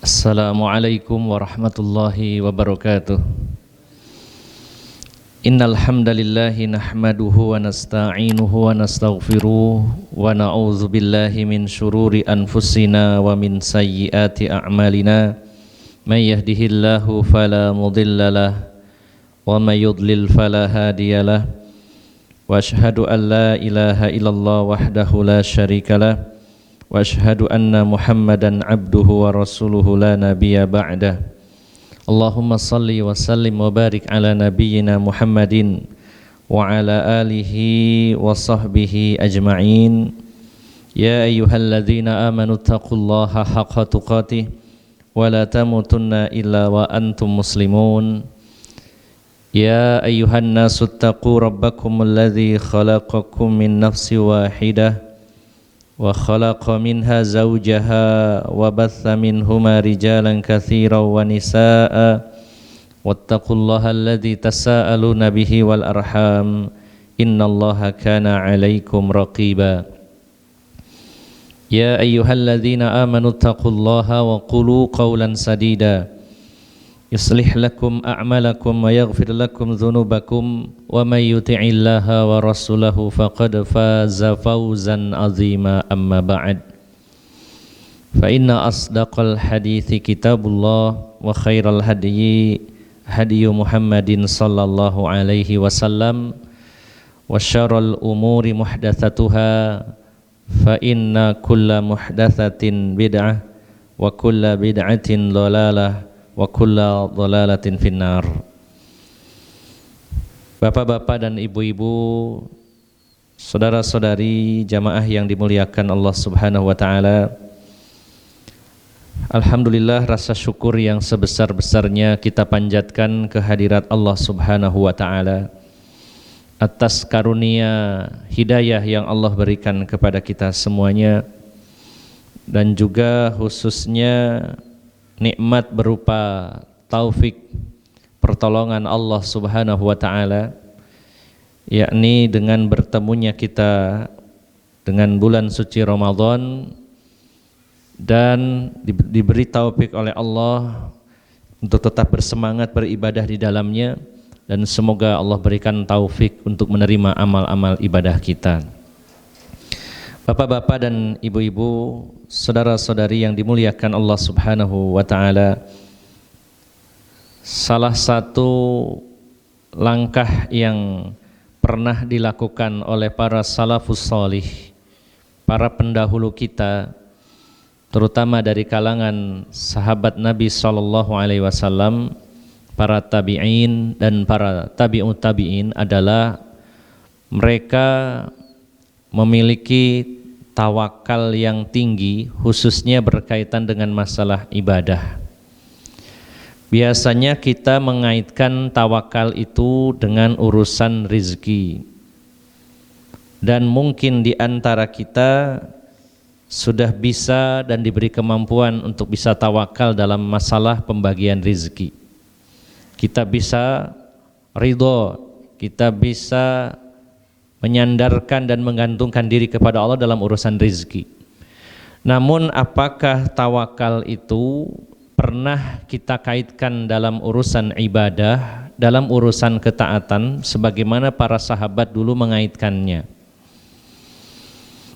Assalamualaikum warahmatullahi wabarakatuh. Innal hamdalillahi nahmaduhu wa nasta'inuhu wa nastaghfiruh wa na'udzu billahi min syururi anfusina wa min sayyiati a'malina. May yahdihillahu fala mudhillalah wa may yudlil fala hadiyalah. Wa asyhadu an la ilaha illallah wahdahu la syarikalah. Wa asyhadu anna Muhammadan abduhu wa rasuluhu la nabiyya ba'dah. Allahumma salli wa sallim wa barik ala nabiyyina Muhammadin wa ala alihi wa sahbihi ajma'in. Ya ayyuhalladzina amanu taqullaha haqqa tuqatih wa la tamutunna illa wa antum muslimun. Ya ayyuhan nasu taqu rabbakumul ladzi khalaqakum min nafsin wahidah wa khalaqa minha zawjaha wa batha minhuma rijalan katsiran wa nisaa'a wattaqullaha alladzi tasaaluna bihi wal arham innallaha kana 'alaikum raqiba. Ya ayyuhalladzina amanu taqullaha wa qulu qawlan sadida yuslih lakum a'malakum wa yaghfir lakum dhunubakum wa may yuti'illaha wa rasulahu faqad faza fawzan 'azima amma ba'd. Fa inna asdaqal hadithi kitabullah wa khairal hadyi hadyu Muhammadin sallallahu alaihi wasallam wa syarrul umuri muhdatsatuha fa inna kulla muhdatsatin bid'ah wa kulla bid'atin dhalalah wa kulla dhalalatin finnar. Bapak-bapak dan ibu-ibu, saudara-saudari jamaah yang dimuliakan Allah Subhanahu wa taala. Alhamdulillah, rasa syukur yang sebesar-besarnya kita panjatkan kehadirat Allah Subhanahu wa taala atas karunia hidayah yang Allah berikan kepada kita semuanya, dan juga khususnya nikmat berupa taufik pertolongan Allah Subhanahu wa taala, yakni dengan bertemunya kita dengan bulan suci Ramadan dan diberi taufik oleh Allah untuk tetap bersemangat beribadah di dalamnya, dan semoga Allah berikan taufik untuk menerima amal-amal ibadah kita. Bapak-bapak dan ibu-ibu, saudara-saudari yang dimuliakan Allah Subhanahu wa taala, salah satu langkah yang pernah dilakukan oleh para salafus salih, para pendahulu kita, terutama dari kalangan sahabat Nabi sallallahu alaihi wasallam, para tabi'in dan para tabi'ut tabi'in, adalah mereka memiliki tawakal yang tinggi, khususnya berkaitan dengan masalah ibadah. Biasanya kita mengaitkan tawakal itu dengan urusan rizki, dan mungkin di antara kita sudah bisa dan diberi kemampuan untuk bisa tawakal dalam masalah pembagian rizki. Kita bisa ridho, kita bisa menyandarkan dan menggantungkan diri kepada Allah dalam urusan rizki. Namun apakah tawakal itu pernah kita kaitkan dalam urusan ibadah, dalam urusan ketaatan, sebagaimana para sahabat dulu mengaitkannya?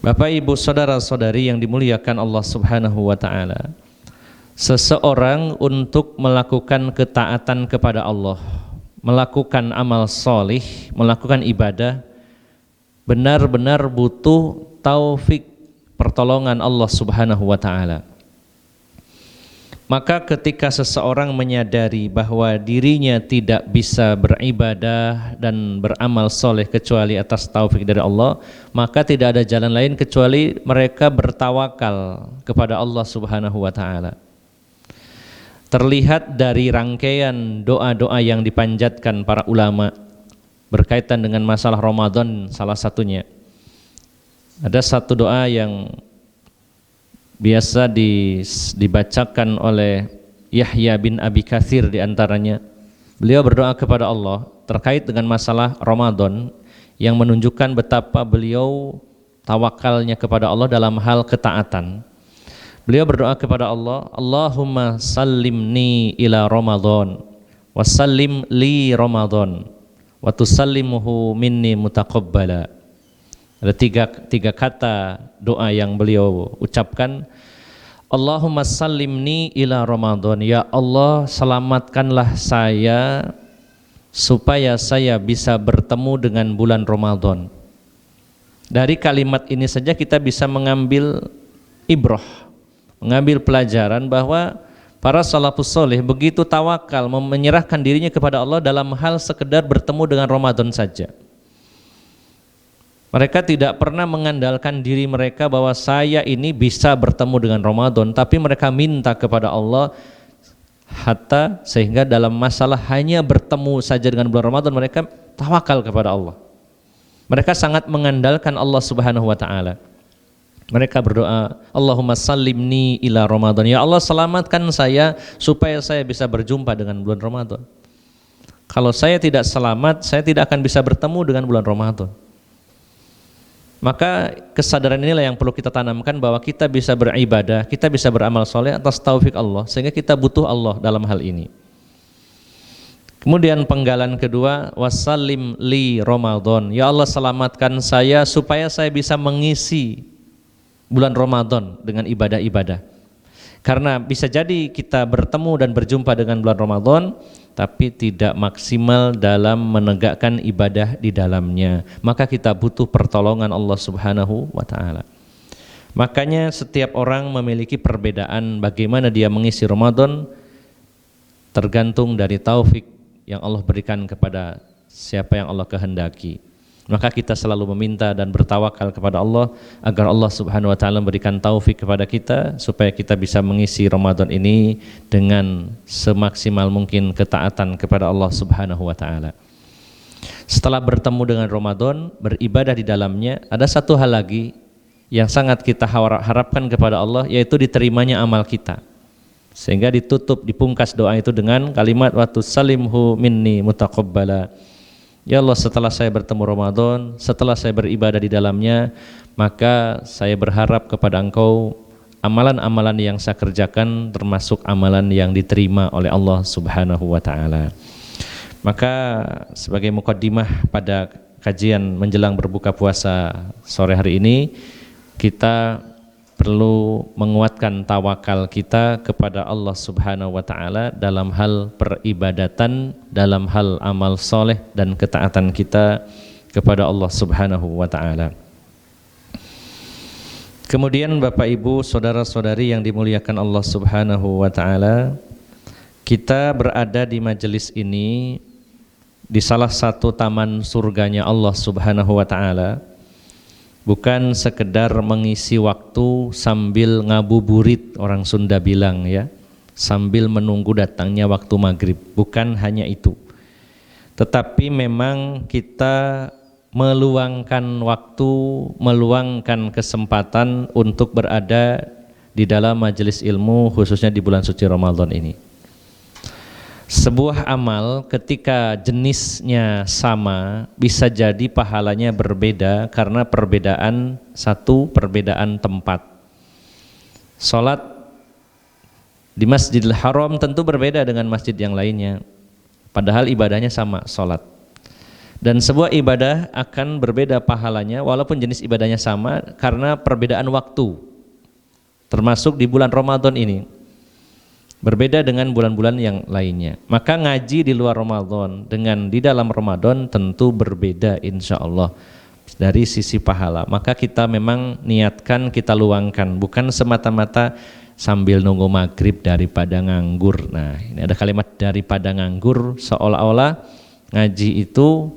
Bapak, ibu, saudara-saudari yang dimuliakan Allah Subhanahu wa taala, seseorang untuk melakukan ketaatan kepada Allah, melakukan amal solih, melakukan ibadah, benar-benar butuh taufik pertolongan Allah Subhanahu wa taala. Maka ketika seseorang menyadari bahwa dirinya tidak bisa beribadah dan beramal soleh kecuali atas taufik dari Allah, maka tidak ada jalan lain kecuali mereka bertawakal kepada Allah Subhanahu wa taala. Terlihat dari rangkaian doa-doa yang dipanjatkan para ulama berkaitan dengan masalah Ramadan, salah satunya ada satu doa yang biasa dibacakan oleh Yahya bin Abi Katsir di antaranya. Beliau berdoa kepada Allah terkait dengan masalah Ramadan, yang menunjukkan betapa beliau tawakalnya kepada Allah dalam hal ketaatan. Beliau berdoa kepada Allah, Allahumma sallimni ila Ramadan wa sallim li Ramadan wa tusallimuhu minni mutaqabbala. Ada tiga kata doa yang beliau ucapkan. Allahumma sallimni ila Ramadan, ya Allah selamatkanlah saya supaya saya bisa bertemu dengan bulan Ramadan. Dari kalimat ini saja kita bisa mengambil ibrah, mengambil pelajaran bahwa para salafus soleh begitu tawakal menyerahkan dirinya kepada Allah dalam hal sekedar bertemu dengan Ramadan saja. Mereka tidak pernah mengandalkan diri mereka bahwa saya ini bisa bertemu dengan Ramadan, tapi mereka minta kepada Allah hatta sehingga dalam masalah hanya bertemu saja dengan bulan Ramadan mereka tawakal kepada Allah. Mereka sangat mengandalkan Allah Subhanahu wa taala. Mereka berdoa, Allahumma sallimni ila Ramadan. Ya Allah selamatkan saya supaya saya bisa berjumpa dengan bulan Ramadan. Kalau saya tidak selamat, saya tidak akan bisa bertemu dengan bulan Ramadan. Maka kesadaran inilah yang perlu kita tanamkan bahwa kita bisa beribadah, kita bisa beramal soleh atas taufik Allah, sehingga kita butuh Allah dalam hal ini. Kemudian penggalan kedua, wasallim li Ramadan. Ya Allah selamatkan saya supaya saya bisa mengisi bulan Ramadan dengan ibadah-ibadah. Karena bisa jadi kita bertemu dan berjumpa dengan bulan Ramadan tapi tidak maksimal dalam menegakkan ibadah di dalamnya, maka kita butuh pertolongan Allah Subhanahu wa taala. Makanya setiap orang memiliki perbedaan bagaimana dia mengisi Ramadan, tergantung dari taufik yang Allah berikan kepada siapa yang Allah kehendaki. Maka kita selalu meminta dan bertawakal kepada Allah agar Allah Subhanahu wa taala memberikan taufik kepada kita supaya kita bisa mengisi Ramadan ini dengan semaksimal mungkin ketaatan kepada Allah Subhanahu wa taala. Setelah bertemu dengan Ramadan, beribadah di dalamnya, ada satu hal lagi yang sangat kita harapkan kepada Allah, yaitu diterimanya amal kita. Sehingga ditutup, dipungkas doa itu dengan kalimat wa tusallimhu minni mutaqabbala. Ya Allah, setelah saya bertemu Ramadan, setelah saya beribadah di dalamnya, maka saya berharap kepada Engkau amalan-amalan yang saya kerjakan termasuk amalan yang diterima oleh Allah Subhanahu wa taala. Maka sebagai mukaddimah pada kajian menjelang berbuka puasa sore hari ini, kita perlu menguatkan tawakal kita kepada Allah Subhanahu wa taala dalam hal peribadatan, dalam hal amal soleh dan ketaatan kita kepada Allah Subhanahu wa taala. Kemudian Bapak Ibu, saudara-saudari yang dimuliakan Allah Subhanahu wa taala, kita berada di majelis ini di salah satu taman surganya Allah Subhanahu wa taala. Bukan sekedar mengisi waktu sambil ngabuburit, orang Sunda bilang ya, sambil menunggu datangnya waktu maghrib. Bukan hanya itu, tetapi memang kita meluangkan waktu, meluangkan kesempatan untuk berada di dalam majelis ilmu, khususnya di bulan suci Ramadan ini. Sebuah amal ketika jenisnya sama bisa jadi pahalanya berbeda karena perbedaan tempat. Salat di Masjidil Haram tentu berbeda dengan masjid yang lainnya, padahal ibadahnya sama, salat. Dan sebuah ibadah akan berbeda pahalanya walaupun jenis ibadahnya sama karena perbedaan waktu. Termasuk di bulan Ramadan ini berbeda dengan bulan-bulan yang lainnya. Maka ngaji di luar Ramadan dengan di dalam Ramadan tentu berbeda insya Allah dari sisi pahala. Maka kita memang niatkan, kita luangkan, bukan semata-mata sambil nunggu maghrib daripada nganggur. Nah, ini ada kalimat daripada nganggur, seolah-olah ngaji itu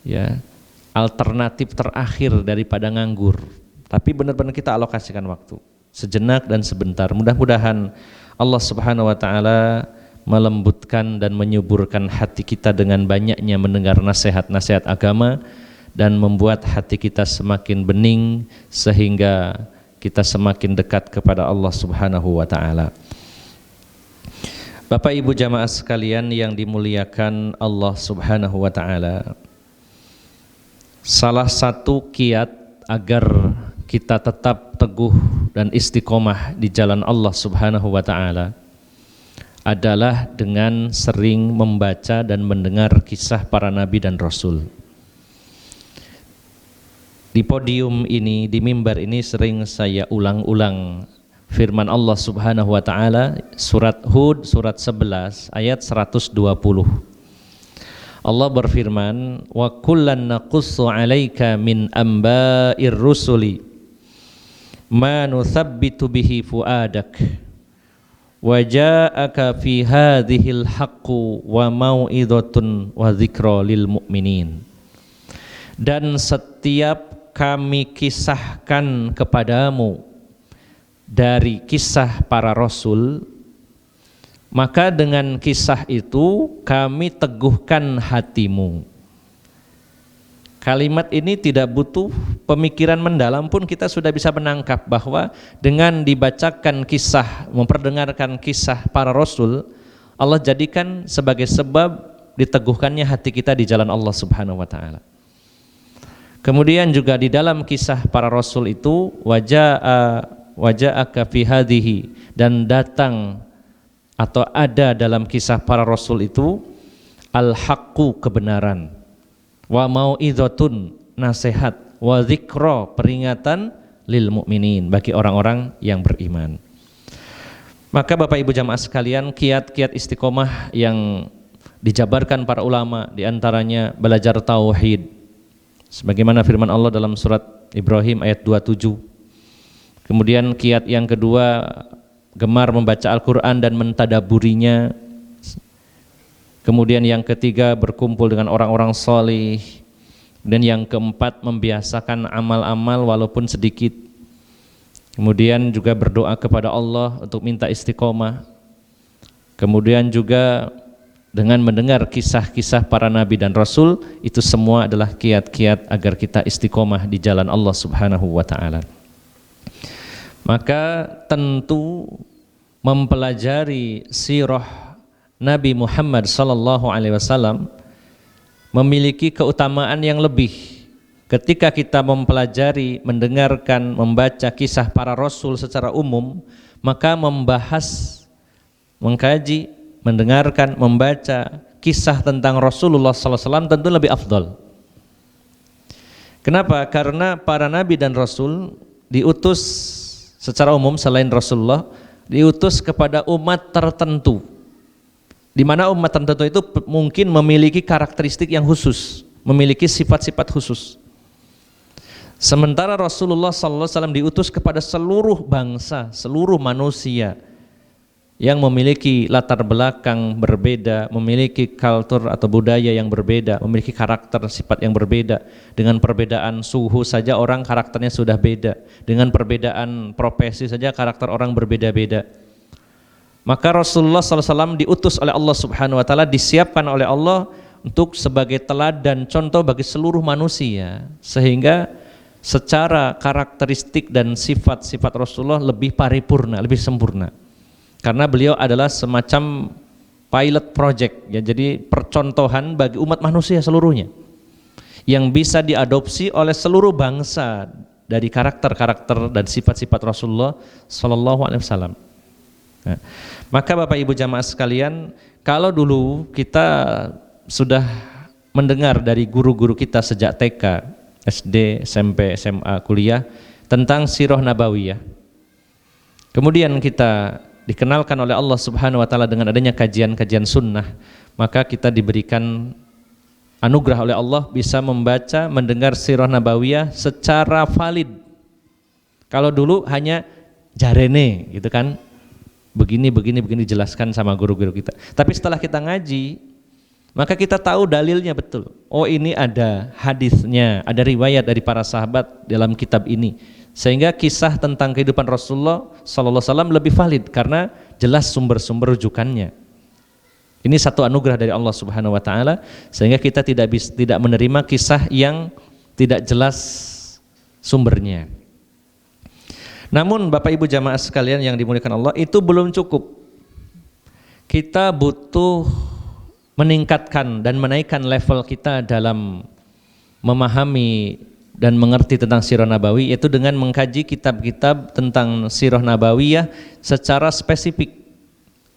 ya alternatif terakhir daripada nganggur. Tapi benar-benar kita alokasikan waktu sejenak dan sebentar. Mudah-mudahan Allah Subhanahu wa taala melembutkan dan menyuburkan hati kita dengan banyaknya mendengar nasihat-nasihat agama dan membuat hati kita semakin bening sehingga kita semakin dekat kepada Allah Subhanahu wa taala. Bapak Ibu jamaah sekalian yang dimuliakan Allah Subhanahu wa taala, salah satu kiat agar kita tetap teguh dan istiqomah di jalan Allah Subhanahu wa taala adalah dengan sering membaca dan mendengar kisah para nabi dan rasul. Di podium ini, di mimbar ini sering saya ulang-ulang firman Allah Subhanahu wa taala surat Hud surat 11 ayat 120. Allah berfirman, "Wa kullan naqussu 'alaika min amba'ir rusuli ma nuthabbitu bihi fuadak wa ja'aka fi hadhil haqqu wa mau'izatun wa dzikra lil mu'minin." Dan setiap kami kisahkan kepadamu dari kisah para rasul, maka dengan kisah itu kami teguhkan hatimu. Kalimat ini tidak butuh pemikiran mendalam pun kita sudah bisa menangkap bahwa dengan dibacakan kisah, memperdengarkan kisah para rasul, Allah jadikan sebagai sebab diteguhkannya hati kita di jalan Allah Subhanahu wa taala. Kemudian juga di dalam kisah para rasul itu waja'aka fi hadhihi, dan datang atau ada dalam kisah para rasul itu al-haqqu, kebenaran, wa mau'izatun, nasihat, wa dzikra, peringatan, lil mu'minin, bagi orang-orang yang beriman. Maka Bapak Ibu jamaah sekalian, kiat-kiat istiqomah yang dijabarkan para ulama diantaranya belajar tauhid, sebagaimana firman Allah dalam surat Ibrahim ayat 27. Kemudian kiat yang kedua, gemar membaca Al-Quran dan mentadaburinya. Kemudian yang ketiga, berkumpul dengan orang-orang soleh. Dan yang keempat, membiasakan amal-amal walaupun sedikit. Kemudian juga berdoa kepada Allah untuk minta istiqomah. Kemudian juga dengan mendengar kisah-kisah para nabi dan rasul, itu semua adalah kiat-kiat agar kita istiqomah di jalan Allah Subhanahu wa taala. Maka tentu mempelajari sirah Nabi Muhammad sallallahu alaihi wasallam memiliki keutamaan yang lebih. Ketika kita mempelajari, mendengarkan, membaca kisah para rasul secara umum, maka membahas, mengkaji, mendengarkan, membaca kisah tentang Rasulullah SAW tentu lebih afdal. Kenapa? Karena para nabi dan rasul diutus secara umum selain Rasulullah, diutus kepada umat tertentu, di mana umat tertentu itu mungkin memiliki karakteristik yang khusus, memiliki sifat-sifat khusus. Sementara Rasulullah SAW diutus kepada seluruh bangsa, seluruh manusia yang memiliki latar belakang berbeda, memiliki kultur atau budaya yang berbeda, memiliki karakter sifat yang berbeda. Dengan perbedaan suhu saja orang karakternya sudah beda. Dengan perbedaan profesi saja karakter orang berbeda-beda. Maka Rasulullah SAW diutus oleh Allah Subhanahu wa taala, disiapkan oleh Allah untuk sebagai teladan contoh bagi seluruh manusia, sehingga secara karakteristik dan sifat-sifat Rasulullah lebih paripurna, lebih sempurna. Karena beliau adalah semacam pilot project, ya, jadi percontohan bagi umat manusia seluruhnya yang bisa diadopsi oleh seluruh bangsa dari karakter-karakter dan sifat-sifat Rasulullah Sallallahu Alaihi Wasallam. Nah, maka Bapak Ibu jamaah sekalian, kalau dulu kita sudah mendengar dari guru-guru kita sejak TK, SD, SMP, SMA, kuliah tentang sirah nabawiyah, kemudian kita dikenalkan oleh Allah Subhanahu wa taala dengan adanya kajian-kajian sunnah, maka kita diberikan anugerah oleh Allah bisa membaca, mendengar sirah nabawiyah secara valid. Kalau dulu hanya jarene gitu kan, begini dijelaskan sama guru-guru kita. Tapi setelah kita ngaji, maka kita tahu dalilnya betul. Oh, ini ada hadisnya, ada riwayat dari para sahabat dalam kitab ini. Sehingga kisah tentang kehidupan Rasulullah Sallallahu Alaihi Wasallam lebih valid karena jelas sumber-sumber rujukannya. Ini satu anugerah dari Allah Subhanahu Wa Taala, sehingga kita tidak menerima kisah yang tidak jelas sumbernya. Namun Bapak Ibu jamaah sekalian yang dimuliakan Allah, itu belum cukup. Kita butuh meningkatkan dan menaikkan level kita dalam memahami dan mengerti tentang sirah nabawiyah yaitu dengan mengkaji kitab-kitab tentang sirah nabawiyah secara spesifik,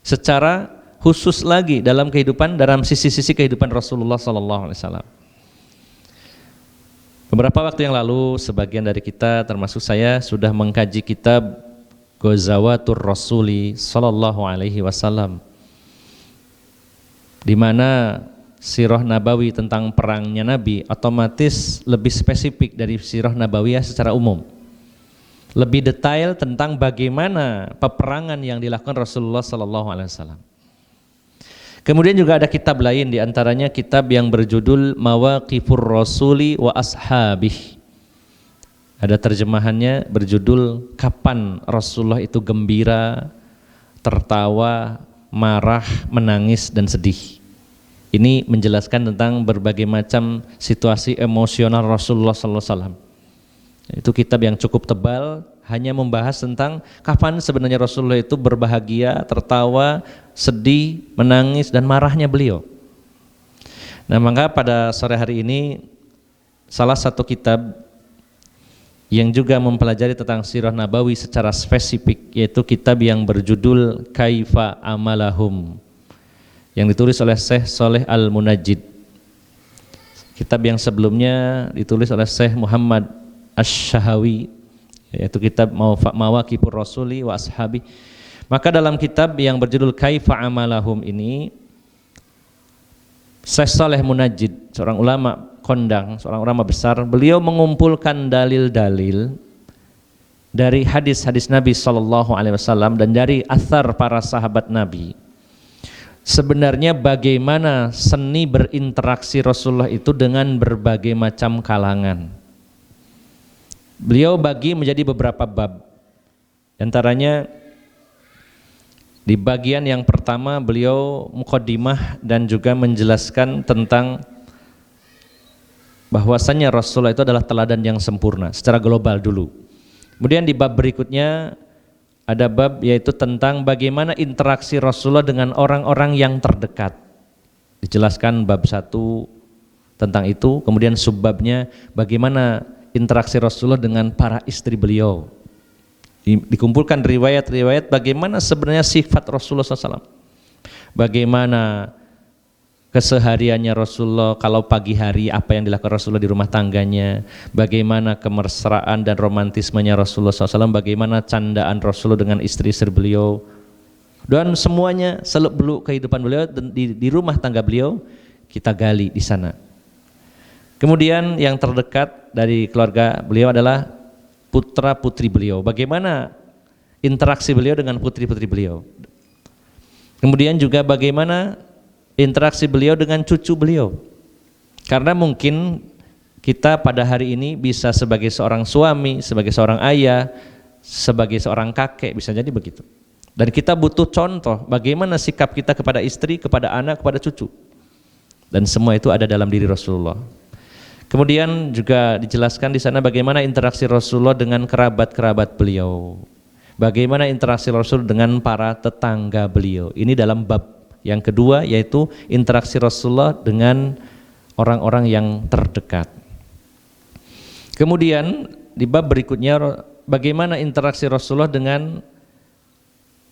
secara khusus lagi dalam sisi-sisi kehidupan Rasulullah SAW. Beberapa waktu yang lalu sebagian dari kita termasuk saya sudah mengkaji kitab Ghazawatur Rasuli sallallahu alaihi wasallam, di mana sirah nabawi tentang perangnya Nabi otomatis lebih spesifik dari sirah nabawiyah secara umum, lebih detail tentang bagaimana peperangan yang dilakukan Rasulullah sallallahu alaihi wasallam. Kemudian juga ada kitab lain, di antaranya kitab yang berjudul Mawaqifur Rasuli wa Ashabih. Ada terjemahannya berjudul Kapan Rasulullah itu Gembira, Tertawa, Marah, Menangis, dan Sedih. Ini menjelaskan tentang berbagai macam situasi emosional Rasulullah SAW. Itu kitab yang cukup tebal, hanya membahas tentang kapan sebenarnya Rasulullah itu berbahagia, tertawa, sedih, menangis, dan marahnya beliau. Nah, maka pada sore hari ini salah satu kitab yang juga mempelajari tentang sirah nabawi secara spesifik, yaitu kitab yang berjudul Kaifa Amalahum, yang ditulis oleh Syekh Shalih Al-Munajjid. Kitab yang sebelumnya ditulis oleh Syekh Muhammad Asy-Syahawi, yaitu kitab Mawaqifur Rasuli wa Ashabi. Maka dalam kitab yang berjudul Kaifa Amalahum ini, Syekh Shalih Munajjid, seorang ulama kondang, seorang ulama besar, beliau mengumpulkan dalil-dalil dari hadis-hadis Nabi SAW dan dari athar para sahabat Nabi. Sebenarnya bagaimana seni berinteraksi Rasulullah itu dengan berbagai macam kalangan. Beliau bagi menjadi beberapa bab. Antaranya di bagian yang pertama beliau muqaddimah dan juga menjelaskan tentang bahwasannya Rasulullah itu adalah teladan yang sempurna secara global dulu. Kemudian di bab berikutnya ada bab yaitu tentang bagaimana interaksi Rasulullah dengan orang-orang yang terdekat. Dijelaskan bab 1 tentang itu, kemudian subbabnya bagaimana interaksi Rasulullah dengan para istri beliau. Dikumpulkan riwayat-riwayat bagaimana sebenarnya sifat Rasulullah SAW. Bagaimana kesehariannya Rasulullah, kalau pagi hari apa yang dilakukan Rasulullah di rumah tangganya, bagaimana kemesraan dan romantismenya Rasulullah SAW, bagaimana candaan Rasulullah dengan istri-istri beliau, dan semuanya seluk-beluk kehidupan beliau di rumah tangga beliau kita gali di sana. Kemudian yang terdekat dari keluarga beliau adalah putra-putri beliau, bagaimana interaksi beliau dengan putri-putri beliau. Kemudian juga bagaimana interaksi beliau dengan cucu beliau. Karena mungkin kita pada hari ini bisa sebagai seorang suami, sebagai seorang ayah, sebagai seorang kakek, bisa jadi begitu. Dan kita butuh contoh bagaimana sikap kita kepada istri, kepada anak, kepada cucu. Dan semua itu ada dalam diri Rasulullah. Kemudian juga dijelaskan di sana bagaimana interaksi Rasulullah dengan kerabat-kerabat beliau. Bagaimana interaksi Rasul dengan para tetangga beliau. Ini dalam bab yang kedua, yaitu interaksi Rasulullah dengan orang-orang yang terdekat. Kemudian di bab berikutnya bagaimana interaksi Rasulullah dengan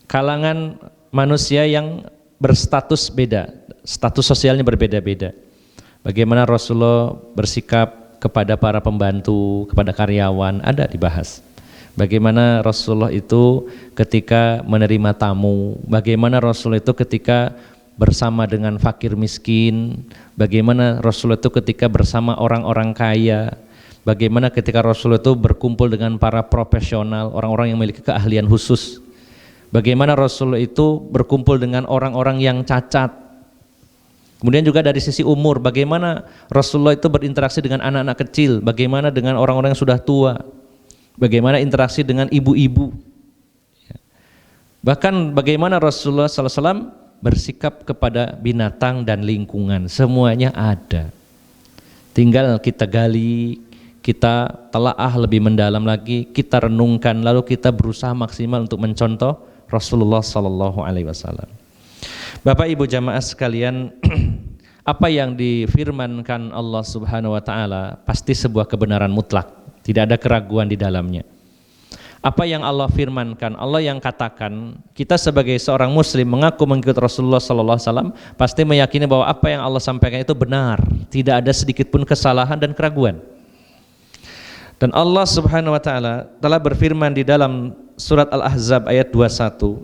kalangan manusia yang berstatus beda, status sosialnya berbeda-beda. Bagaimana Rasulullah bersikap kepada para pembantu, kepada karyawan, ada dibahas. Bagaimana Rasulullah itu ketika menerima tamu, bagaimana Rasulullah itu ketika bersama dengan fakir miskin, bagaimana Rasulullah itu ketika bersama orang-orang kaya, bagaimana ketika Rasulullah itu berkumpul dengan para profesional, orang-orang yang memiliki keahlian khusus, bagaimana Rasulullah itu berkumpul dengan orang-orang yang cacat. Kemudian juga dari sisi umur, bagaimana Rasulullah itu berinteraksi dengan anak-anak kecil, bagaimana dengan orang-orang yang sudah tua, bagaimana interaksi dengan ibu-ibu, bahkan bagaimana Rasulullah SAW bersikap kepada binatang dan lingkungan, semuanya ada. Tinggal kita gali, kita telaah lebih mendalam lagi, kita renungkan, lalu kita berusaha maksimal untuk mencontoh Rasulullah SAW. Bapak Ibu jamaah sekalian, apa yang difirmankan Allah Subhanahu wa taala pasti sebuah kebenaran mutlak, tidak ada keraguan di dalamnya. Apa yang Allah firmankan, Allah yang katakan, kita sebagai seorang muslim mengaku mengikut Rasulullah sallallahu alaihi wasallam pasti meyakini bahwa apa yang Allah sampaikan itu benar, tidak ada sedikit pun kesalahan dan keraguan. Dan Allah Subhanahu wa taala telah berfirman di dalam surat Al-Ahzab ayat 21.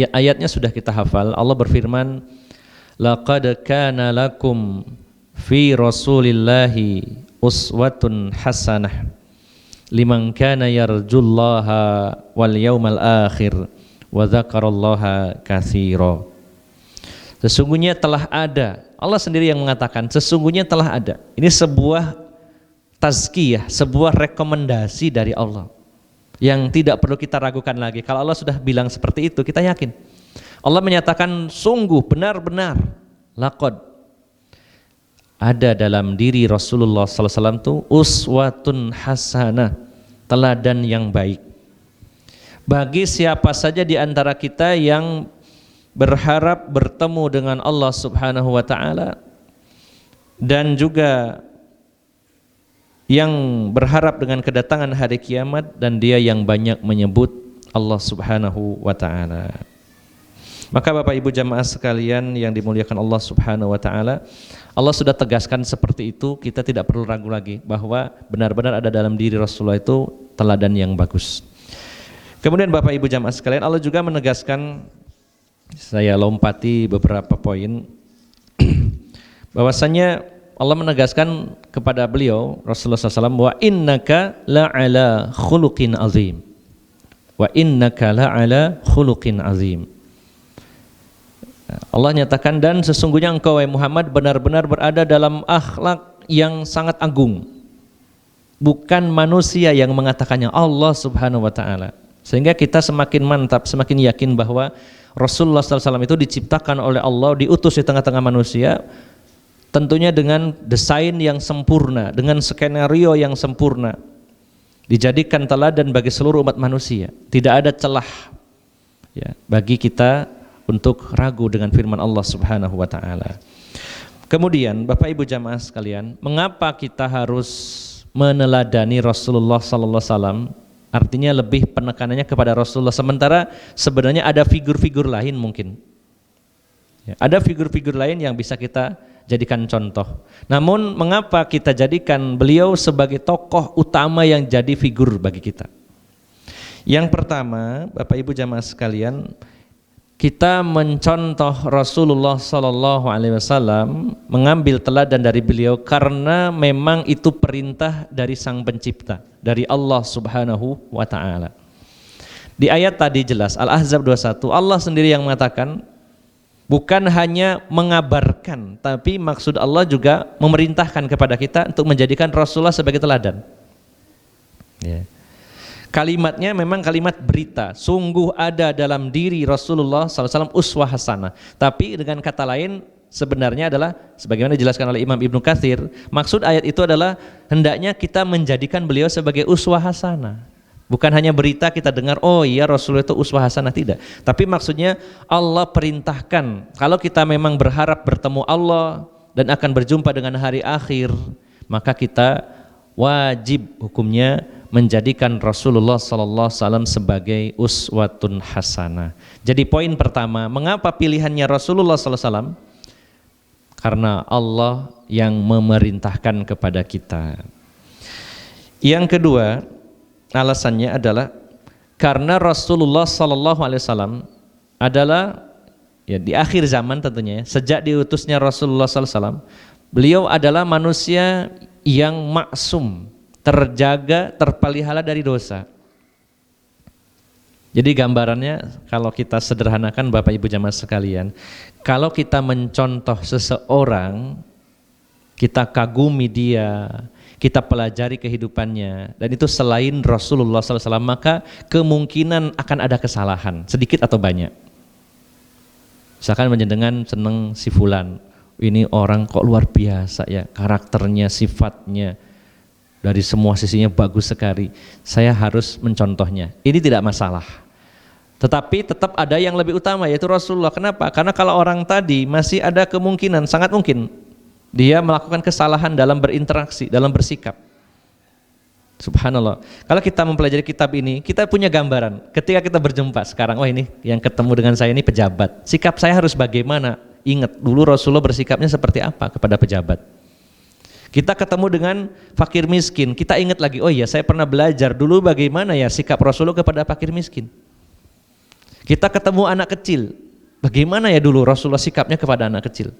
Ayatnya sudah kita hafal. Allah berfirman, laqad kana lakum fi rasulillahi uswatun hasanah liman kana yarjullaha wal yawmal akhir wa dzakarallaha katsira. Sesungguhnya telah ada, Allah sendiri yang mengatakan sesungguhnya telah ada. Ini sebuah tazkiyah, sebuah rekomendasi dari Allah yang tidak perlu kita ragukan lagi. Kalau Allah sudah bilang seperti itu, kita yakin. Allah menyatakan sungguh benar-benar laqad ada dalam diri Rasulullah SAW itu uswatun hasanah, teladan yang baik bagi siapa saja di antara kita yang berharap bertemu dengan Allah Subhanahu wa taala dan juga yang berharap dengan kedatangan hari kiamat dan dia yang banyak menyebut Allah Subhanahu wa taala. Maka Bapak Ibu jamaah sekalian yang dimuliakan Allah Subhanahu wa taala, Allah sudah tegaskan seperti itu, kita tidak perlu ragu lagi bahwa benar-benar ada dalam diri Rasulullah itu teladan yang bagus. Kemudian Bapak Ibu jamaah sekalian, Allah juga menegaskan, saya lompati beberapa poin, bahwasanya Allah menegaskan kepada beliau Rasulullah SAW, wa innaka la'ala khuluqin azim, wa innaka la'ala khuluqin azim. Allah nyatakan, dan sesungguhnya engkau wahai Muhammad benar-benar berada dalam akhlak yang sangat agung. Bukan manusia yang mengatakannya, Allah Subhanahu wa taala. Sehingga kita semakin mantap, semakin yakin bahwa Rasulullah SAW itu diciptakan oleh Allah, diutus di tengah-tengah manusia, tentunya dengan desain yang sempurna, dengan skenario yang sempurna, dijadikan teladan bagi seluruh umat manusia. Tidak ada celah ya, bagi kita untuk ragu dengan firman Allah Subhanahu wa taala. Kemudian Bapak Ibu jamaah sekalian, mengapa kita harus meneladani Rasulullah sallallahu alaihi wasallam? Artinya lebih penekanannya kepada Rasulullah, sementara sebenarnya ada figur-figur lain mungkin. Ya, ada figur-figur lain yang bisa kita jadikan contoh. Namun mengapa kita jadikan beliau sebagai tokoh utama yang jadi figur bagi kita? Yang pertama, Bapak Ibu jamaah sekalian, kita mencontoh Rasulullah Sallallahu Alaihi Wasallam, mengambil teladan dari beliau karena memang itu perintah dari Sang Pencipta, dari Allah Subhanahu Wa Taala. Di ayat tadi jelas Al-Ahzab 21, Allah sendiri yang mengatakan, bukan hanya mengabarkan, tapi maksud Allah juga memerintahkan kepada kita untuk menjadikan Rasulullah sebagai teladan. Ya. Kalimatnya memang kalimat berita, sungguh ada dalam diri Rasulullah SAW uswah hasanah. Tapi dengan kata lain sebenarnya adalah sebagaimana dijelaskan oleh Imam Ibnu Katsir, maksud ayat itu adalah hendaknya kita menjadikan beliau sebagai uswah hasanah. Bukan hanya berita kita dengar, oh iya Rasulullah itu uswah hasanah, tidak. Tapi maksudnya Allah perintahkan, kalau kita memang berharap bertemu Allah dan akan berjumpa dengan hari akhir, maka kita wajib hukumnya menjadikan Rasulullah sallallahu alaihi wasallam sebagai uswatun hasanah. Jadi poin pertama, mengapa pilihannya Rasulullah sallallahu alaihi wasallam? Karena Allah yang memerintahkan kepada kita. Yang kedua, alasannya adalah karena Rasulullah sallallahu alaihi wasallam adalah ya di akhir zaman tentunya, sejak diutusnya Rasulullah sallallahu alaihi wasallam, beliau adalah manusia yang maksum, terjaga, terpelihara dari dosa. Jadi gambarannya kalau kita sederhanakan Bapak Ibu jamaah sekalian, kalau kita mencontoh seseorang, kita kagumi dia, kita pelajari kehidupannya, dan itu selain Rasulullah SAW, maka kemungkinan akan ada kesalahan, sedikit atau banyak. Misalkan menjenengan seneng si fulan, ini orang kok luar biasa ya, karakternya, sifatnya, dari semua sisinya bagus sekali, saya harus mencontohnya. Ini tidak masalah. Tetapi tetap ada yang lebih utama, yaitu Rasulullah. Kenapa? Karena kalau orang tadi masih ada kemungkinan, sangat mungkin dia melakukan kesalahan dalam berinteraksi, dalam bersikap. Subhanallah. Kalau kita mempelajari kitab ini, kita punya gambaran. Ketika kita berjumpa sekarang, oh ini yang ketemu dengan saya ini pejabat. Sikap saya harus bagaimana? Ingat dulu Rasulullah bersikapnya seperti apa kepada pejabat. Kita ketemu dengan fakir miskin, kita ingat lagi, oh iya saya pernah belajar dulu bagaimana ya sikap Rasulullah kepada fakir miskin. Kita ketemu anak kecil, bagaimana ya dulu Rasulullah sikapnya kepada anak kecil.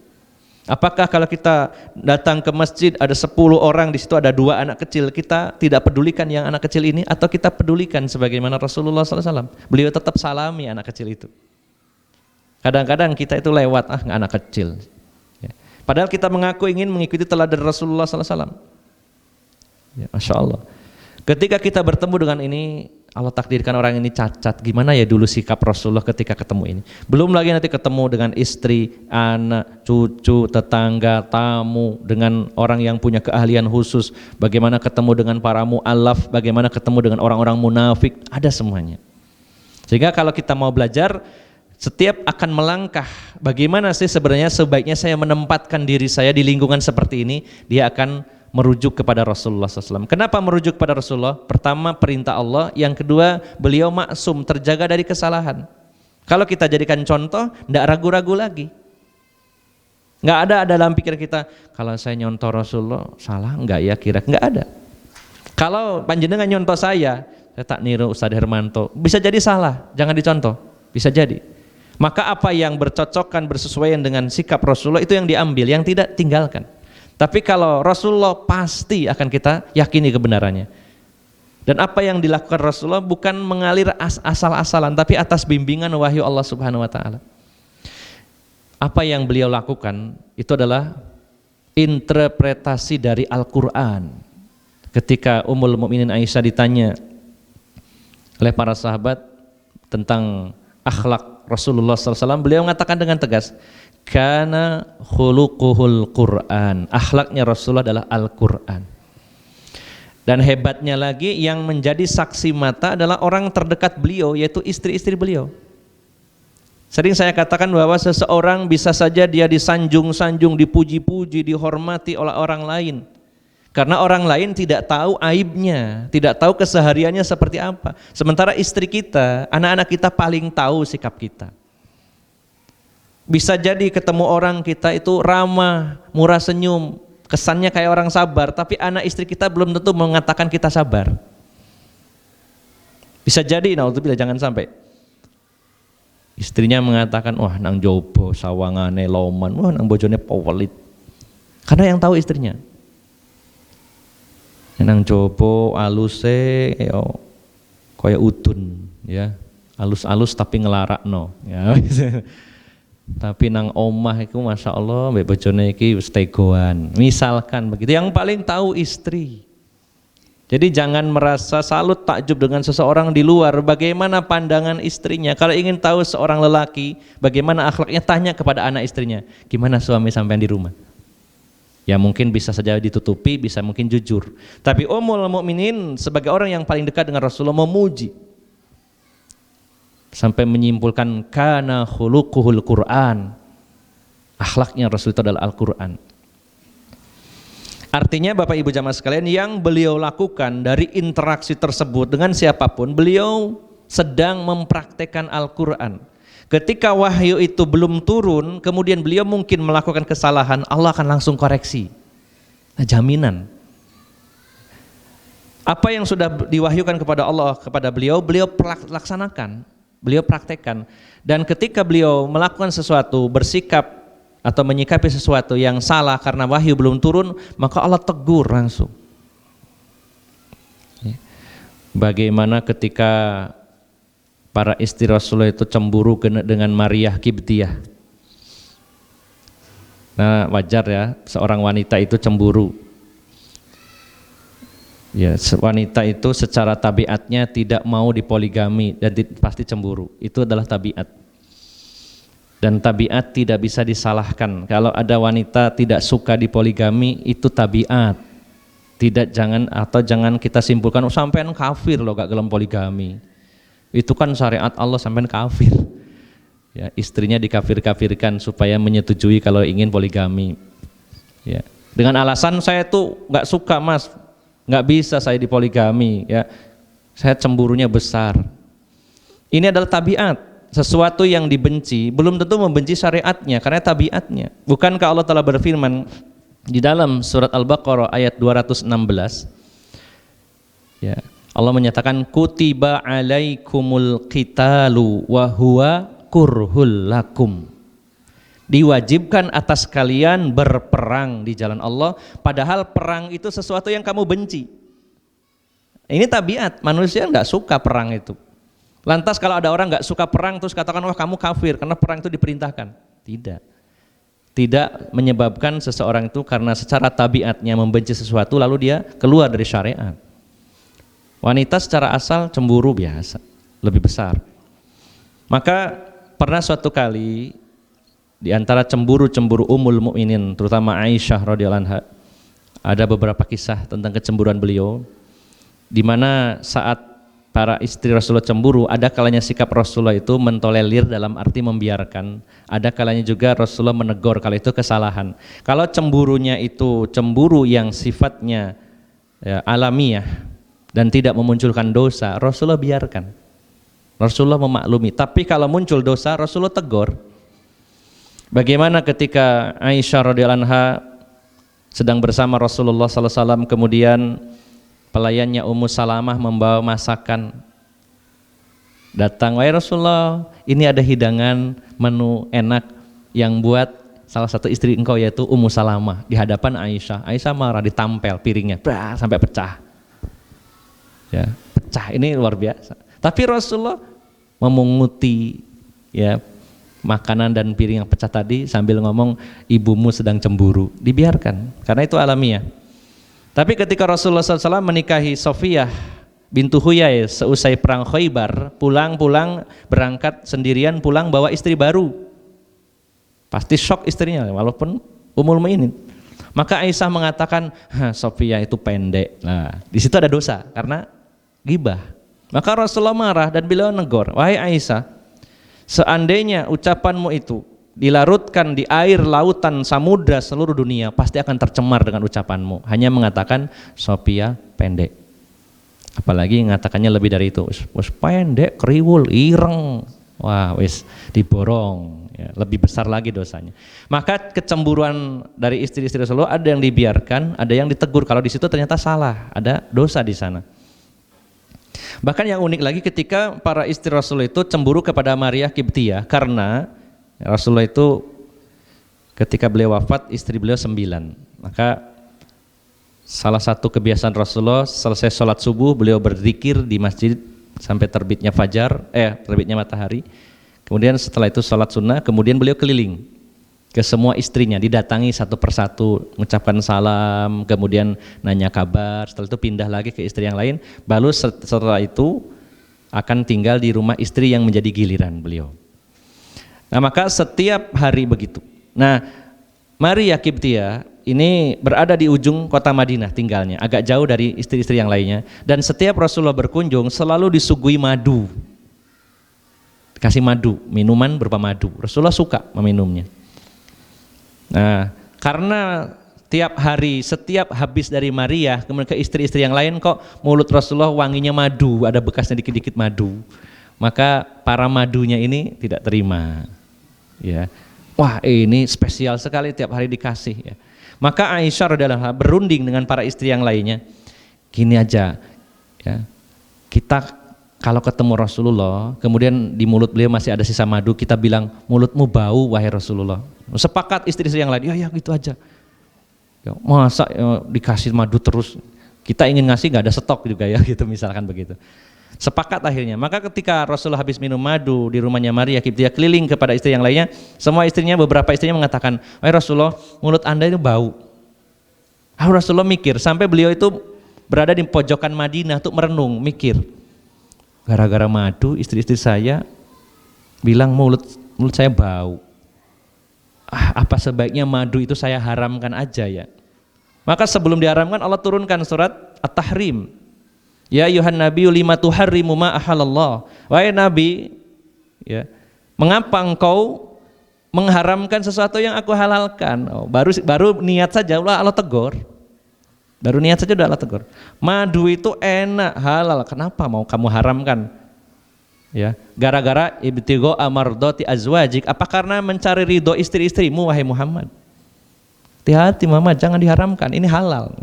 Apakah kalau kita datang ke masjid ada 10 orang, di situ ada 2 anak kecil, kita tidak pedulikan yang anak kecil ini, atau kita pedulikan sebagaimana Rasulullah SAW? Beliau tetap salami anak kecil itu. Kadang-kadang kita itu lewat, anak kecil. Ya. Padahal kita mengaku ingin mengikuti teladan Rasulullah SAW. Ya, Masya Allah. Ketika kita bertemu dengan ini, Allah takdirkan orang ini cacat, gimana ya dulu sikap Rasulullah ketika ketemu ini. Belum lagi nanti ketemu dengan istri, anak, cucu, tetangga, tamu, dengan orang yang punya keahlian khusus, bagaimana ketemu dengan para mu'alaf, bagaimana ketemu dengan orang-orang munafik, ada semuanya. Sehingga kalau kita mau belajar, setiap akan melangkah, bagaimana sih sebenarnya sebaiknya saya menempatkan diri saya di lingkungan seperti ini, dia akan merujuk kepada Rasulullah SAW. Kenapa merujuk kepada Rasulullah? Pertama perintah Allah, yang kedua beliau maksum, terjaga dari kesalahan. Kalau kita jadikan contoh, tidak ragu-ragu lagi. Nggak ada dalam pikir kita, kalau saya nyontoh Rasulullah salah nggak ya kira? Nggak ada. Kalau panjenengan nyontoh saya tak niru Ustadz Hermanto, bisa jadi salah, jangan dicontoh, bisa jadi. Maka apa yang bercocokan, bersesuaian dengan sikap Rasulullah itu yang diambil, yang tidak tinggalkan. Tapi kalau Rasulullah pasti akan kita yakini kebenarannya. Dan apa yang dilakukan Rasulullah bukan mengalir asal-asalan, tapi atas bimbingan wahyu Allah Subhanahu wa taala. Apa yang beliau lakukan itu adalah interpretasi dari Al-Qur'an. Ketika Ummul Mukminin Aisyah ditanya oleh para sahabat tentang akhlak Rasulullah SAW, beliau mengatakan dengan tegas, kana khuluquhul Qur'an, akhlaknya Rasulullah adalah Al-Qur'an. Dan hebatnya lagi, yang menjadi saksi mata adalah orang terdekat beliau, yaitu istri-istri beliau. Sering saya katakan bahwa seseorang bisa saja dia disanjung-sanjung, dipuji-puji, dihormati oleh orang lain, karena orang lain tidak tahu aibnya, tidak tahu kesehariannya seperti apa. Sementara istri kita, anak-anak kita paling tahu sikap kita. Bisa jadi ketemu orang kita itu ramah, murah senyum, kesannya kayak orang sabar, tapi anak istri kita belum tentu mengatakan kita sabar. Bisa jadi, naudzubillah, jangan sampai istrinya mengatakan, wah nang jobo sawangane loman, wah nang bojone pewelit. Karena yang tahu istrinya. Nang jobo aluse kaya udun, ya, alus-alus tapi ngelarakno, ya. Tapi nang omah itu masya Allah mbak bojone iki wis tegoan, misalkan begitu. Yang paling tahu istri. Jadi jangan merasa salut takjub dengan seseorang di luar, bagaimana pandangan istrinya. Kalau ingin tahu seorang lelaki bagaimana akhlaknya, tanya kepada anak istrinya, gimana suami sampean di rumah. Ya mungkin bisa saja ditutupi, bisa mungkin jujur. Tapi Ummul Mukminin sebagai orang yang paling dekat dengan Rasulullah memuji, sampai menyimpulkan kana khuluquhul Qur'an, akhlaknya Rasul itu adalah Al-Qur'an. Artinya Bapak Ibu jamaah sekalian, yang beliau lakukan dari interaksi tersebut dengan siapapun, beliau sedang mempraktekkan Al-Qur'an. Ketika wahyu itu belum turun, kemudian beliau mungkin melakukan kesalahan, Allah akan langsung koreksi. Nah, jaminan. Apa yang sudah diwahyukan kepada Allah kepada beliau, beliau laksanakan. Beliau praktekkan. Dan ketika beliau melakukan sesuatu, bersikap atau menyikapi sesuatu yang salah karena wahyu belum turun, maka Allah tegur langsung. Bagaimana ketika para istri Rasulullah itu cemburu dengan Maria Kibtiyah. Nah, wajar ya seorang wanita itu cemburu. Ya, wanita itu secara tabiatnya tidak mau dipoligami dan pasti cemburu. Itu adalah tabiat. Dan tabiat tidak bisa disalahkan. Kalau ada wanita tidak suka dipoligami, itu tabiat. Jangan kita simpulkan, oh sampean kafir loh gak gelem poligami. Itu kan syariat Allah, sampean kafir. Ya, istrinya dikafir-kafirkan supaya menyetujui kalau ingin poligami. Ya, dengan alasan saya tuh nggak suka mas, nggak bisa saya dipoligami. Ya, saya cemburunya besar. Ini adalah tabiat. Sesuatu yang dibenci belum tentu membenci syariatnya, karena tabiatnya. Bukankah Allah telah berfirman di dalam surat Al-Baqarah ayat 216, ya, Allah menyatakan kutiba alaikumul qitalu wa huwa kurhul lakum. Diwajibkan atas kalian berperang di jalan Allah, padahal perang itu sesuatu yang kamu benci. Ini tabiat manusia, nggak suka perang itu. Lantas kalau ada orang nggak suka perang terus katakan wah kamu kafir karena perang itu diperintahkan. Tidak menyebabkan seseorang itu karena secara tabiatnya membenci sesuatu lalu dia keluar dari syariat. Wanita secara asal cemburu biasa, lebih besar. Maka pernah suatu kali di antara cemburu-cemburu Ummul Mukminin, terutama Aisyah radhiyallahu anha, ada beberapa kisah tentang kecemburuan beliau, di mana saat para istri Rasulullah cemburu, ada kalanya sikap Rasulullah itu mentolerir dalam arti membiarkan, ada kalanya juga Rasulullah menegur kalau itu kesalahan. Kalau cemburunya itu cemburu yang sifatnya ya, alamiah dan tidak memunculkan dosa, Rasulullah biarkan, Rasulullah memaklumi. Tapi kalau muncul dosa, Rasulullah tegur. Bagaimana ketika Aisyah radhiyallahu anha sedang bersama Rasulullah sallallahu alaihi wasallam, kemudian pelayannya Ummu Salamah membawa masakan, datang, wahai Rasulullah, ini ada hidangan menu enak yang buat salah satu istri engkau yaitu Ummu Salamah, di hadapan Aisyah. Aisyah marah, ditampel piringnya, sampai pecah. Ya, pecah, ini luar biasa. Tapi Rasulullah memunguti ya makanan dan piring yang pecah tadi sambil ngomong ibumu sedang cemburu, dibiarkan karena itu alamiah. Tapi ketika Rasulullah SAW menikahi Sofiyah bintu Huyai seusai perang Khaybar, pulang berangkat sendirian, pulang bawa istri baru, pasti shock istrinya walaupun Ummul Mukminin. Maka Aisyah mengatakan Sofiyah itu pendek. Nah, di situ ada dosa karena ghibah. Maka Rasulullah marah dan beliau negor, wahai Aisyah, seandainya ucapanmu itu dilarutkan di air, lautan, samudra seluruh dunia, pasti akan tercemar dengan ucapanmu. Hanya mengatakan Sofia pendek, apalagi mengatakannya lebih dari itu, wis pendek, kriwul, ireng, wah wis diborong ya, lebih besar lagi dosanya. Maka kecemburuan dari istri-istri Rasulullah ada yang dibiarkan, ada yang ditegur kalau di situ ternyata salah, ada dosa di sana. Bahkan yang unik lagi ketika para istri Rasulullah itu cemburu kepada Maria Qibtiyah, karena Rasulullah itu ketika beliau wafat istri beliau 9. Maka salah satu kebiasaan Rasulullah selesai sholat subuh beliau berzikir di masjid sampai terbitnya terbitnya matahari. Kemudian setelah itu sholat sunnah, kemudian beliau keliling ke semua istrinya, didatangi satu persatu, mengucapkan salam, kemudian nanya kabar. Setelah itu pindah lagi ke istri yang lain, baru setelah itu akan tinggal di rumah istri yang menjadi giliran beliau. Nah, maka setiap hari begitu. Nah, Maria Qibtiyah ini berada di ujung kota Madinah tinggalnya, agak jauh dari istri-istri yang lainnya, dan setiap Rasulullah berkunjung selalu disuguhi madu. Dikasih madu, minuman berupa madu. Rasulullah suka meminumnya. Nah, karena tiap hari, setiap habis dari Maria kemudian ke istri-istri yang lain, kok mulut Rasulullah wanginya madu, ada bekasnya dikit-dikit madu. Maka para madunya ini tidak terima. Ya, wah ini spesial sekali tiap hari dikasih. Ya. Maka Aisyah radhiyallahu anha berunding dengan para istri yang lainnya, gini aja, ya, kita kalau ketemu Rasulullah, kemudian di mulut beliau masih ada sisa madu, kita bilang mulutmu bau wahai Rasulullah. Sepakat istri-istri yang lain, ya gitu aja. Ya, masa ya, dikasih madu terus, kita ingin ngasih nggak ada stok juga ya, gitu misalkan begitu. Sepakat akhirnya. Maka ketika Rasulullah habis minum madu di rumahnya Maria Qibtiyah, keliling kepada istri yang lainnya, semua istrinya, beberapa istrinya mengatakan, wahai Rasulullah, mulut anda itu bau. Rasulullah mikir, sampai beliau itu berada di pojokan Madinah untuk merenung, mikir, gara-gara madu istri-istri saya bilang mulut saya bau. Apa sebaiknya madu itu saya haramkan aja ya? Maka sebelum diharamkan Allah turunkan surat At-Tahrim. Ya ayuhan nabiyyu lima tuharrimu ma ahallallah. Wahai nabi, ya, mengapa engkau mengharamkan sesuatu yang aku halalkan? Oh, baru niat saja Allah tegur. Baru niat saja udah Allah tegur. Madu itu enak, halal, kenapa mau kamu haramkan? Ya, gara-gara ibtigho amardati azwajik, apa karena mencari ridho istri-istrimu wahai Muhammad? Hati-hati Muhammad, jangan diharamkan, ini halal.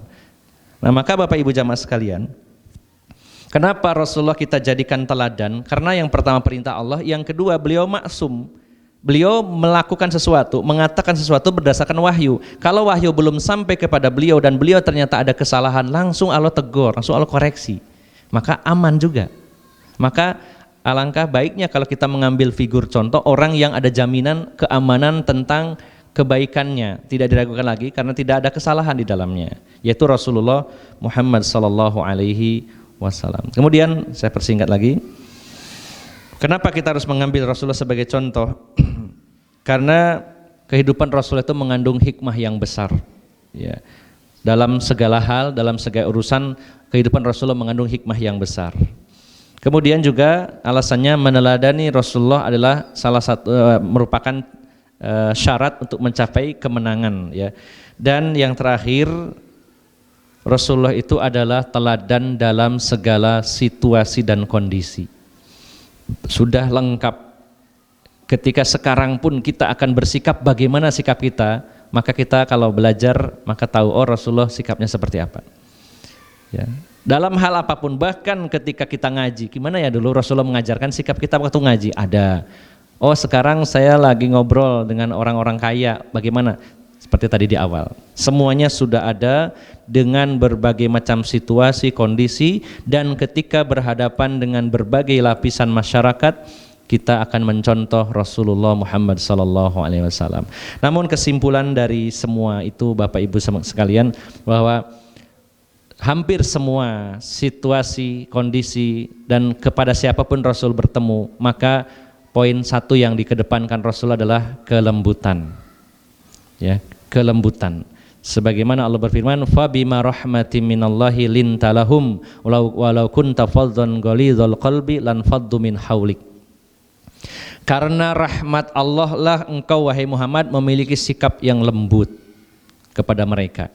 Nah, maka Bapak Ibu jamaah sekalian, kenapa Rasulullah kita jadikan teladan? Karena yang pertama perintah Allah, yang kedua beliau maksum. Beliau melakukan sesuatu, mengatakan sesuatu berdasarkan wahyu. Kalau wahyu belum sampai kepada beliau dan beliau ternyata ada kesalahan, langsung Allah tegur, langsung Allah koreksi. Maka aman juga. Maka alangkah baiknya kalau kita mengambil figur contoh orang yang ada jaminan keamanan tentang kebaikannya, tidak diragukan lagi karena tidak ada kesalahan di dalamnya, yaitu Rasulullah Muhammad sallallahu alaihi wasallam. Kemudian saya persingkat lagi. Kenapa kita harus mengambil Rasulullah sebagai contoh? Karena kehidupan Rasul itu mengandung hikmah yang besar. Ya. Dalam segala hal, dalam segala urusan, kehidupan Rasulullah mengandung hikmah yang besar. Kemudian juga alasannya meneladani Rasulullah adalah salah satu merupakan syarat untuk mencapai kemenangan. Ya. Dan yang terakhir, Rasulullah itu adalah teladan dalam segala situasi dan kondisi. Sudah lengkap. Ketika sekarang pun kita akan bersikap bagaimana sikap kita, maka kita kalau belajar maka tahu oh Rasulullah sikapnya seperti apa. Ya. Dalam hal apapun, bahkan ketika kita ngaji, gimana ya dulu Rasulullah mengajarkan sikap kita waktu ngaji? Ada. Oh sekarang saya lagi ngobrol dengan orang-orang kaya, bagaimana? Seperti tadi di awal. Semuanya sudah ada dengan berbagai macam situasi, kondisi, dan ketika berhadapan dengan berbagai lapisan masyarakat, kita akan mencontoh Rasulullah Muhammad sallallahu alaihi wasallam. Namun kesimpulan dari semua itu Bapak Ibu sekalian, bahwa hampir semua situasi, kondisi, dan kepada siapapun Rasul bertemu, maka poin satu yang dikedepankan Rasul adalah kelembutan. Ya, kelembutan. Sebagaimana Allah berfirman, fa bima rahmatin minallahi lintalahum walau kunta faddan ghalidhal qalbi lan faddu min haulik. Karena rahmat Allah lah engkau wahai Muhammad memiliki sikap yang lembut kepada mereka.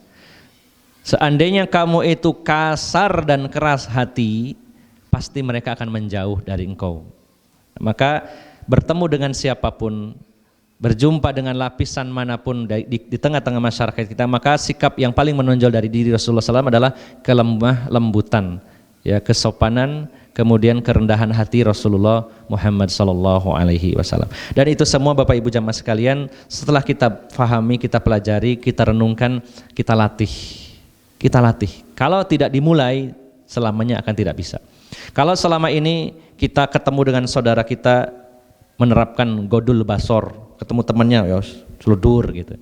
Seandainya kamu itu kasar dan keras hati, pasti mereka akan menjauh dari engkau. Maka bertemu dengan siapapun, berjumpa dengan lapisan manapun di tengah-tengah masyarakat kita, maka sikap yang paling menonjol dari diri Rasulullah SAW adalah kelemah lembutan, ya, kesopanan, kemudian kerendahan hati Rasulullah Muhammad sallallahu alaihi wasallam. Dan itu semua Bapak Ibu jamaah sekalian, setelah kita fahami, kita pelajari, kita renungkan, kita latih. Kita latih. Kalau tidak dimulai, selamanya akan tidak bisa. Kalau selama ini kita ketemu dengan saudara kita menerapkan godul basor, ketemu temannya ya seludur gitu.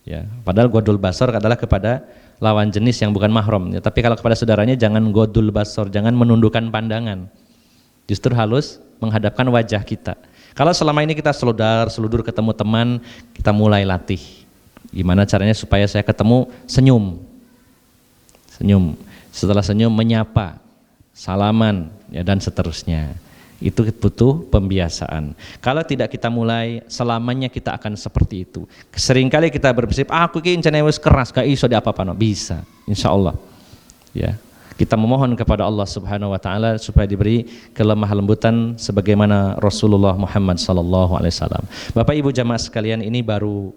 Ya, padahal godul basor adalah kepada lawan jenis yang bukan mahram. Ya, tapi kalau kepada saudaranya jangan godul basor, jangan menundukkan pandangan. Justru halus menghadapkan wajah kita. Kalau selama ini kita seludur ketemu teman, kita mulai latih. Gimana caranya supaya saya ketemu senyum. Senyum. Setelah senyum menyapa, salaman, ya, dan seterusnya. Itu butuh pembiasaan. Kalau tidak kita mulai, selamanya kita akan seperti itu. Seringkali kita berprinsip, aku ini wis keras, gak iso di apa-apa, no. Bisa, insya Allah. Ya, kita memohon kepada Allah Subhanahu Wa Taala supaya diberi kelemah lembutan sebagaimana Rasulullah Muhammad Sallallahu Alaihi Wasallam. Bapak Ibu jamaah sekalian, ini baru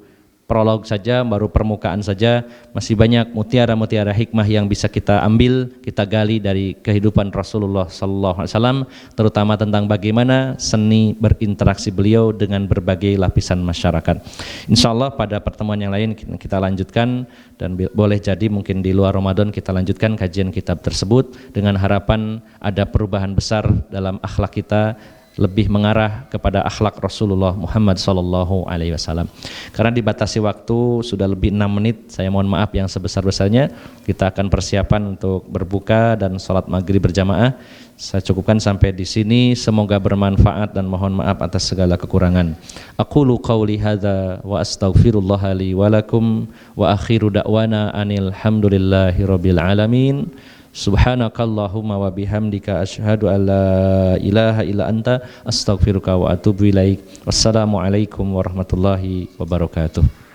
prolog saja, baru permukaan saja. Masih banyak mutiara-mutiara hikmah yang bisa kita ambil, kita gali dari kehidupan Rasulullah sallallahu alaihi wasallam, terutama tentang bagaimana seni berinteraksi beliau dengan berbagai lapisan masyarakat. Insyaallah pada pertemuan yang lain kita lanjutkan, dan boleh jadi mungkin di luar Ramadan kita lanjutkan kajian kitab tersebut dengan harapan ada perubahan besar dalam akhlak kita, lebih mengarah kepada akhlak Rasulullah Muhammad sallallahu alaihi wasallam. Karena dibatasi waktu sudah lebih 6 menit, saya mohon maaf yang sebesar-besarnya. Kita akan persiapan untuk berbuka dan sholat maghrib berjamaah. Saya cukupkan sampai di sini, semoga bermanfaat dan mohon maaf atas segala kekurangan. Aqulu qauli hadza wa astaghfirullah li wa lakum wa akhiru da'wana anil hamdulillahi rabbil alamin. Subhanakallahumma wa bihamdika asyhadu an la ilaha illa anta astaghfiruka wa atubu ilaik. Wassalamualaikum warahmatullahi wabarakatuh.